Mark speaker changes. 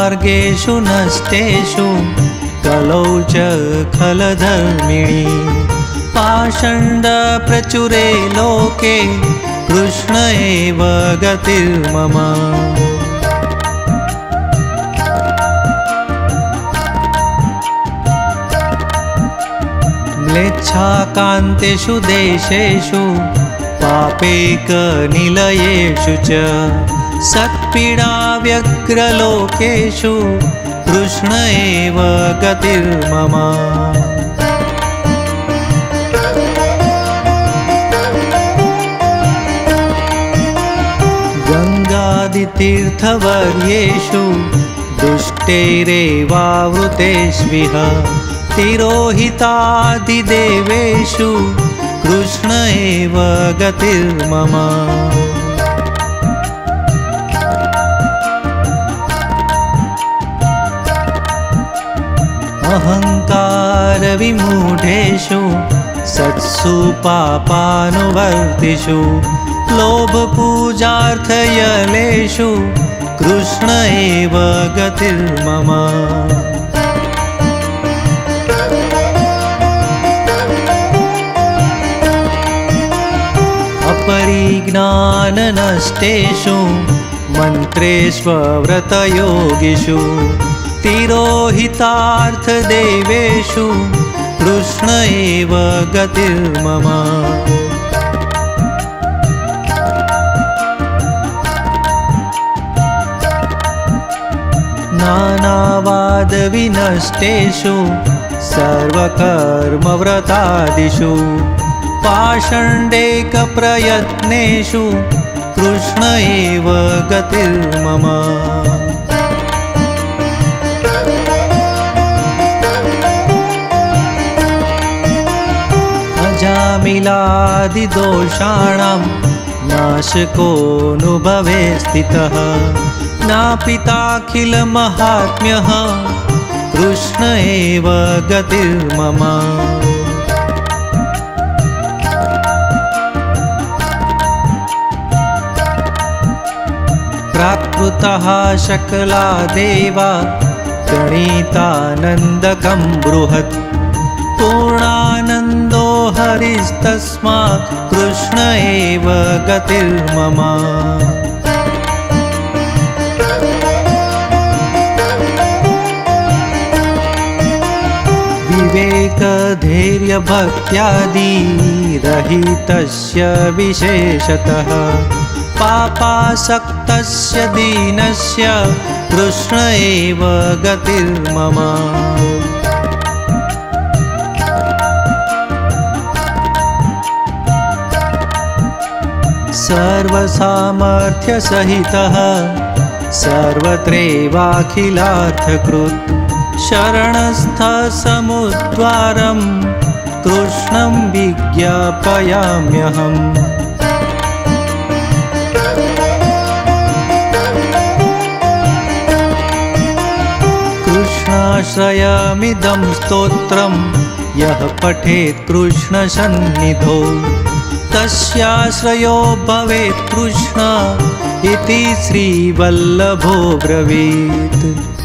Speaker 1: मार्गेषु नष्टेषु कलौ च खलधर्मिणी पाषण्डप्रचुरे लोके कृष्ण एव गतिर्मम म्लेच्छाकान्तेषु देशेषु पापेकनिलयेषु च सत्पीडाव्यग्रलोकेषु कृष्ण एव गतिर्मम गङ्गादितीर्थवर्येषु दुष्टैरेवावृतेष्विह तिरोहितादिदेवेषु कृष्ण एव गतिर्मम अहङ्कारविमूढेषु सत्सु पापानुवर्तिषु लोभपूजार्थयलेषु कृष्ण एव गतिर्मम अपरिज्ञाननष्टेषु मन्त्रेष्वव्रतयोगिषु तिरोहितार्थदेवेषु कृष्ण एव गतिर्मम नानावादविनष्टेषु सर्वकर्मव्रतादिषु पाषण्डेकप्रयत्नेषु कृष्ण एव गतिर्मम अजामिलादिदोषाणां नाशकोऽनुभवे स्थितः नापिताखिलमाहात्म्यः कृष्ण एव गतिर्मम प्राकृतः शकला देवा प्रणीतानन्दकं बृहत् पूर्णानन्दो हरिस्तस्मात् कृष्ण एव गतिर्मम विवेकधैर्यभक्त्यादिरहितस्य विशेषतः पापासक्तस्य दीनस्य कृष्ण एव गतिर्मम सर्वसामर्थ्यसहितः सर्वत्रैवाखिलार्थकृत् शरणस्थसमुद्वारं कृष्णं विज्ञापयाम्यहम् कृष्णाश्रयमिदं स्तोत्रं यः पठेत् कृष्णसन्निधौ तस्याश्रयो भवेत् कृष्ण इति श्रीवल्लभो ब्रवीत्।